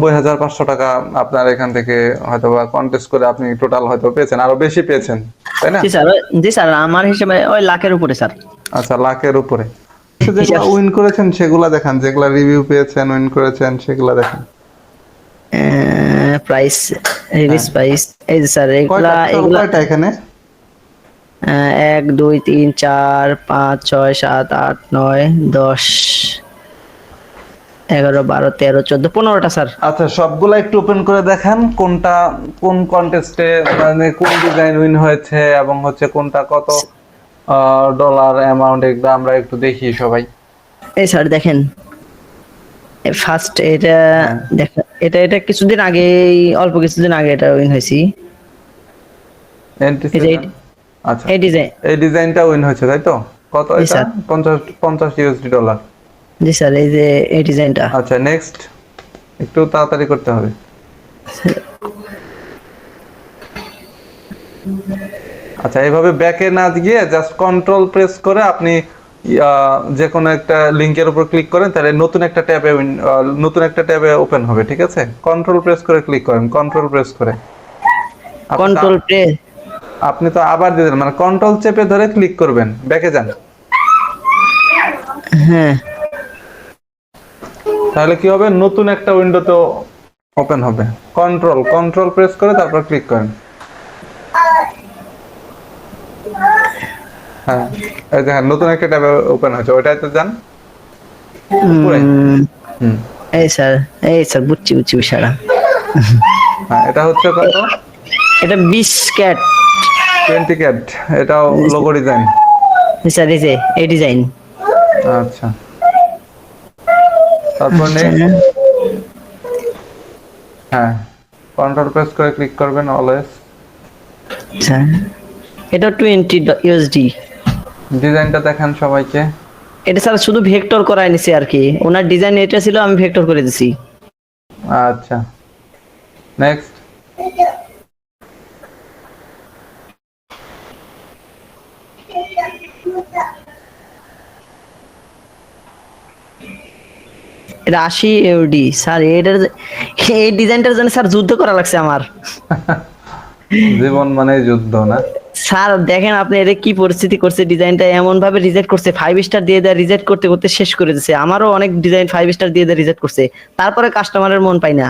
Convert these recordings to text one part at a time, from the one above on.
90,500 টাকা আপনার এখান থেকে হয়তো বা কন্টেস্ট করে আপনি টোটাল হয়তো পেয়েছেন, আরো বেশি পেয়েছেন, তাই না? জি স্যার, আমার হিসেবে ওই লাখের উপরে স্যার। আচ্ছা, লাখের উপরে। যেগুলা হিসাব উইন করেছেন সেগুলা দেখান, যেগুলা রিভিউ পেয়েছেন, উইন করেছেন সেগুলা দেখান। প্রাইস, রিলিজ হ্যাঁ, প্রাইস, এই যে স্যার কয়টা এগুলা টোটাল, এগুলা কয়টা এখানে? 1 2 3 4 5 6 7 8 9 10 11 12 13 14 15টা স্যার। আচ্ছা, সবগুলা একটু ওপেন করে দেখান, কোনটা কোন কন্টেস্টে মানে কোন ডিজাইন উইন হয়েছে এবং হচ্ছে কোনটা কত ডলার অ্যামাউন্ট, এগুলো আমরা একটু দেখি সবাই। এই স্যার দেখেন, ফার্স্ট এটা হ্যাঁ, দেখা, এটা কিছুদিন আগে, অল্প কিছুদিন আগে এটা উইন হয়েছি। এন্ট্রি এই যে 7। আচ্ছা, এই ডিজাইন। এই ডিজাইনটা উইন হয়েছে তাই তো? কত জি এটা? স্যার। 50 USD dollar. জি স্যার, এই যে এই ডিজাইনটা। আচ্ছা, নেক্সট, একটু তাড়াতাড়ি করতে হবে। আচ্ছা, এইভাবে ব্যাকে না গিয়ে জাস্ট কন্ট্রোল প্রেস করে আপনি যে কোনো একটা লিংকের উপর ক্লিক করেন, তাহলে নতুন একটা ট্যাবে ওপেন হবে, ঠিক আছে? কন্ট্রোল প্রেস করে ক্লিক করেন, কন্ট্রোল প্রেস করে। আপনি তো কন্ট্রোল প্রেস। আপনি তো আবার দিলেন, মানে কন্ট্রোল চেপে ধরে ক্লিক করবেন, ব্যাকে যান। হ্যাঁ। তাহলে কি হবে, নতুন একটা উইন্ডোতে ওপেন হবে। কন্ট্রোল প্রেস করে তারপর ক্লিক করেন। হ্যাঁ, এই দেখেন নতুন একটা ট্যাবে ওপেন হয়েছে, ওইটাতে যান উপরে। উম, হুম। এই স্যার বুঝছি বুঝছি বিষয়টা। হ্যাঁ, এটা হচ্ছে কত? এটা 20 ক্যাট। 20 ক্যাট। এটাও লোগো ডিজাইন। স্যার এই যে এই ডিজাইন। আচ্ছা, তারপর আচ্ছা নেক্সট। হ্যাঁ, কন্ট্রোল প্রেস করে ক্লিক করবেন অলওয়েজ। আচ্ছা, এটা 20 ইউএসডি। ডিজাইনটা দেখান সবাইকে। এটা স্যার শুধু ভেক্টর করাই নিছে আর কি, ওনার ডিজাইন এটা ছিল, আমি ভেক্টর করে দিছি। আচ্ছা, নেক্সট। এটা 80 ইউডি স্যার, এটার এই ডিজাইনটার জন্য স্যার যুদ্ধ করা লাগছে আমার। জীবন মানে যুদ্ধ না? স্যার দেখেন আপনি, এটা কি পরিস্থিতি করছে, ডিজাইনটা এমন ভাবে রিজেক্ট করছে, 5 স্টার দিয়ে দেয়, রিজেক্ট করতে করতে শেষ করে দিচ্ছে। আমারও অনেক ডিজাইন 5 স্টার দিয়ে দেয়, রিজেক্ট করছে। তারপরে কাস্টমারের মন পাই না,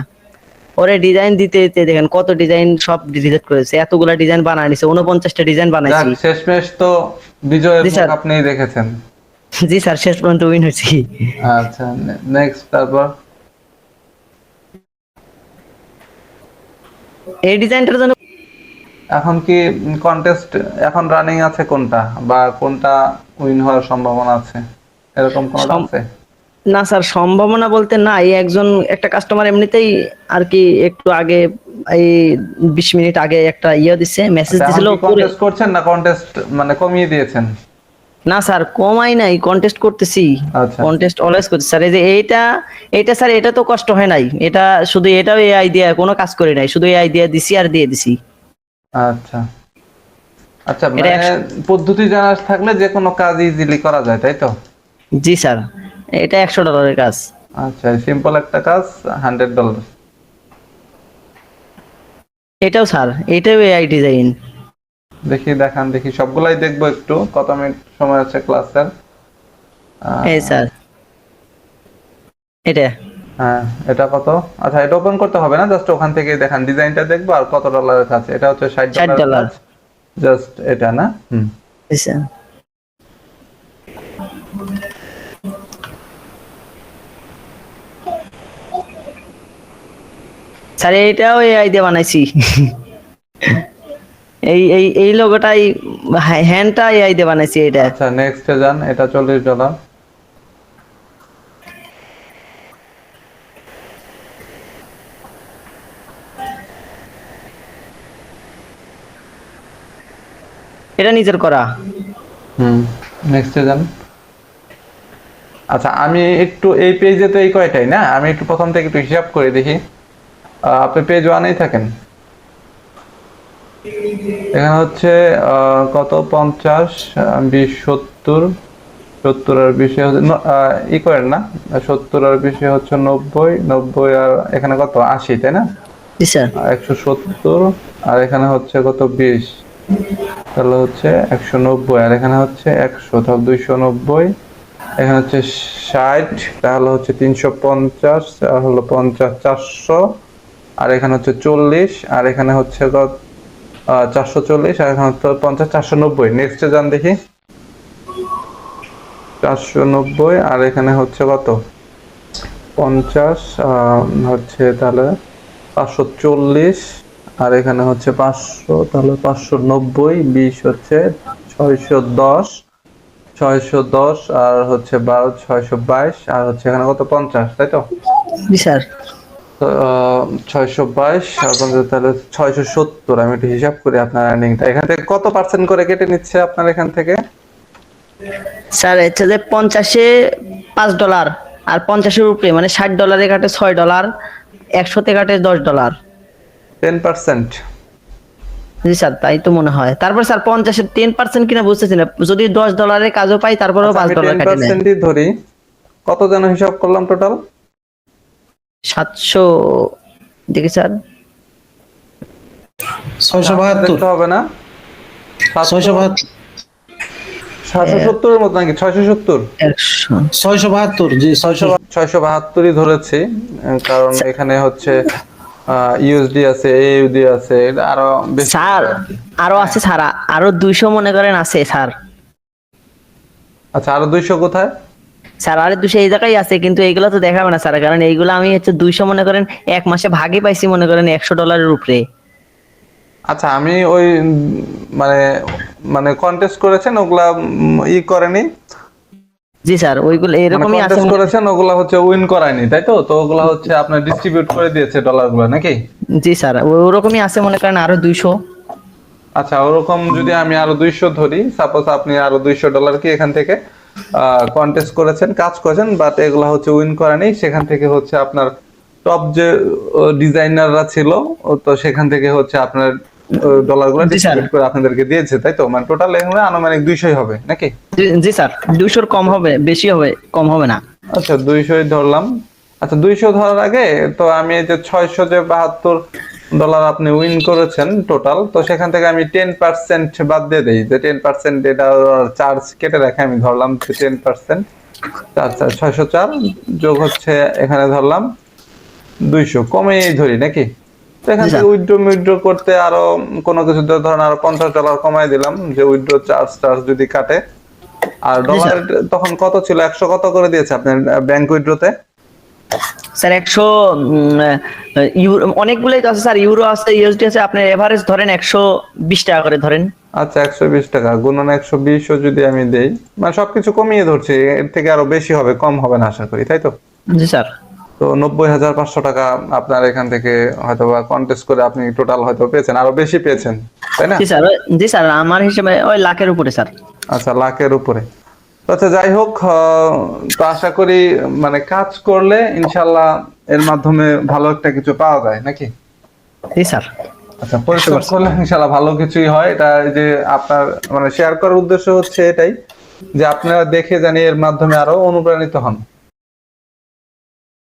ওরে ডিজাইন দিতে দিতে দেখেন কত ডিজাইন সব রিজেক্ট করেছে। এতগুলা ডিজাইন বানায় নিছে, 49টা ডিজাইন যাক, বানাইছি। শেষমেশ তো বিজয়ের জি মুখ স্যার। আপনিই দেখেছেন। জি স্যার, শেষ পর্যন্ত উইন হয়েছি। আচ্ছা, নেক্সট, তারপর। এই ডিজাইনটার জন্য এখন কি কন্টেস্ট এখন রানিং আছে কোনটা, বা কোনটা উইন হওয়ার সম্ভাবনা আছে, এরকম কোনটা সম- আছে? না স্যার, সম্ভাবনা বলতে না, এই একটা কাস্টমার এমনিতেই আর কি একটু আগে, এই 20 মিনিট আগে একটা দিছে, মেসেজ আচ্ছা, এখন দিছিল কি করে। কন্টেস্ট করছেন না কন্টেস্ট মানে কমিয়ে দিয়েছেন? না স্যার, কমাই নাই, কন্টেস্ট করতেছি। আচ্ছা, কন্টেস্ট অলওয়েজ করছি স্যার। এই যে এইটা স্যার, এটা তো কষ্ট হয় নাই, এটা শুধু এটাও এই আইডিয়া কোনো কাজ করি নাই, শুধু এই আইডিয়া দিছি আর দিয়ে দিছি। আচ্ছা। আচ্ছা, এটা মানে পদ্ধতি জানা থাকলে যে কোনো কাজ ইজিলি করা যায়, তাই তো? জি স্যার, এটা $100 কাজ। আচ্ছা, সিম্পল একটা কাজ, $100। এটাও স্যার, এটাও এআই ডিজাইন। দেখি, দেখান দেখি, সবগুলাই দেখবো। একটু কত মিনিট সময় আছে ক্লাসের? এই স্যার এটা হ্যাঁ, এটা কত? আচ্ছা, এটা ওপেন করতে হবে না, জাস্ট ওখান থেকে দেখান, ডিজাইনটা দেখবো আর কত ডলারের কাজ। এটা হচ্ছে ষাট 60 ডলারের ডলার কাজ। জাস্ট এটা না? হুম। জি স্যার। স্যার এইটাও এআই দিয়ে বানাইছি। এই লোগোটাই, হ্যান্ডটা এআই দিয়ে বানাইছি এটা। আচ্ছা, নেক্সটে যান, এটা $40। এটা নিজের করা। হুম, নেক্সটে যান। আচ্ছা, আমি একটু এই পেজে তো এই কয়টাই না, আমি একটু প্রথম থেকে একটু হিসাব করে দেখি। আপনি পেজ ওয়ানেই থাকেন। এখানে হচ্ছে কত, 50, 20, 70, 70 আর 20 হচ্ছে ই করেন না, 70 আর 20 হচ্ছে 90, 90 আর এখানে কত 80, তাই না? জি স্যার। 170 আর এখানে হচ্ছে কত 20, তাহলে হচ্ছে 190 আর এখানে হচ্ছে 100, তাহলে 290, এখানে হচ্ছে 60, তাহলে হচ্ছে 350 আর হলো 50, 400 আর এখানে হচ্ছে 40 আর এখানে হচ্ছে কত 440 আর এখানে হচ্ছে 50, 490। নেক্সটে যান দেখি, 490 আর এখানে হচ্ছে কত 50, হচ্ছে তাহলে 540 আর এখানে হচ্ছে 500, তাহলে 590, 20 হচ্ছে 610, 610 আর হচ্ছে 12, 622 আর হচ্ছে এখানে কত 50, তাই তো? জি স্যার। 622 আর 50, তাহলে 670। আমি একটু হিসাব করি আপনার আর্নিংটা এখান থেকে কত পার্সেন্ট করে কেটে নিচ্ছে আপনার এখান থেকে। স্যার হচ্ছে যে 50-এ $5 আর 50-এর উপরে মানে $60 কাটে $6, 100-তে কাটে $10। 10%। জি স্যার, তাই তো মনে হয়। তারপর স্যার 50-এর 10% কিনা বুঝতেছি না, যদি $10 কাজও পাই তারপরেও আচ্ছা, আমি $5 কাটে নেয়। 10%ই ধরি, কত যেন হিসাব করলাম টোটাল 700 দেখি স্যার, 672। দেখতে হবে না, 672। 770 এর মতো নাকি 670? 100। 672, জি 600। 672ই ধরেছি, কারণ এখানে হচ্ছে ইউএসডি আছে, এইউডি আছে, এটা আরো বেশি। স্যার আরো আছে স্যার, আরো 200 মনে করেন আছে স্যার। আচ্ছা, আরো 200 কোথায়? স্যার আরে 200 এই জায়গায় আছে, কিন্তু এইগুলো তো দেখাবে না স্যার, কারণ এইগুলো আমি হচ্ছে 200 মনে করেন এক মাসে ভাগে পাইছি মনে করেন $100 উপরে। আচ্ছা, আমি ওই মানে মানে কন্টেস্ট করেছেন ওগুলা ই করেনি, জি স্যার, ওইগুলো মানে এরকমই আছে কন্টেস্ট করেছেন ওগুলা হচ্ছে উইন করায়নি, তাই তো? তো ওগুলা হচ্ছে আপনার ডিস্ট্রিবিউট করে দিয়েছে ডলারগুলো নাকি? জি স্যার, ওরকমই আছে মনে করেন আরো 200। আচ্ছা, ওরকম যদি আমি আরো 200 ধরি, সাপোজ আপনি আরো $200 কি এখান থেকে কন্টেস্ট করেছেন, কাজ করেছেন, বাট এগুলা হচ্ছে উইন করেনি, সেখান থেকে হচ্ছে আপনার টপ যে ডিজাইনাররা ছিল, তো সেখান থেকে হচ্ছে আপনার ডলারগুলো জি স্যার। ডিস্ট্রিবিউট করে আপনাদেরকে দিয়েছে, তাই তো? মানে টোটাল এখানে আনুমানিক 200 হবে নাকি? জি স্যার, 200-র কম হবে, বেশি হবে, কম হবে না। আচ্ছা, 200 ধরলাম। আচ্ছা, 200 ধরার আগে তো আমি এই যে 672 আপনি উইন করেছেন টোটাল, তো সেখান থেকে আমি 10% বাদ দিয়ে দেই, যে 10% এটা চার্জ কেটে রাখে, আমি ধরলাম যে 10%, আচ্ছা 604 যোগ হচ্ছে এখানে ধরলাম 200, কমেই ধরি নাকি? তো এখান জি থেকে স্যার। উইথড্র করতে আরো কোনো কিছু ধরেন আরো $50 কমাই দিলাম, যে উইথড্র চার্জ যদি কাটে। আর জি ডলার স্যার। তখন কত ছিল, 100 কত করে দিয়েছে আপনার ব্যাংক উইথড্রোতে? স্যার 100 ইউরো অনেকগুলোই তো আছে স্যার, ইউরো আছে, ইউএসডি আছে, আপনি এভারেজ ধরেন $120 করে ধরেন। আচ্ছা, 120 টাকা গুণন 120 ও যদি আমি দেই, মানে সবকিছু কমিয়ে ধরছি, এর থেকে আরো বেশি হবে, কম হবে না আশা করি, তাই তো? জি স্যার। তো 90,500 টাকা আপনার এখান থেকে হয়তো বা কন্টেস্ট করে আপনি টোটাল হয়তো পেয়েছেন, আরো বেশি পেয়েছেন, তাই না? জি স্যার, জি স্যার, আমার হিসেবে ওই লাখের উপরে স্যার। আচ্ছা, লাখের উপরে। তো আচ্ছা, যাই হোক, তো আশা করি মানে কাজ করলে ইনশাল্লাহ এর মাধ্যমে ভালো একটা কিছু পাওয়া যায় নাকি? জি স্যার। আচ্ছা, পরিশ্রম করলে ইনশাল্লাহ ভালো কিছুই হয়। এটা এই যে আপনার মানে শেয়ার করার উদ্দেশ্য হচ্ছে এটাই, যে আপনারা দেখে জানি এর মাধ্যমে আরো অনুপ্রাণিত হন।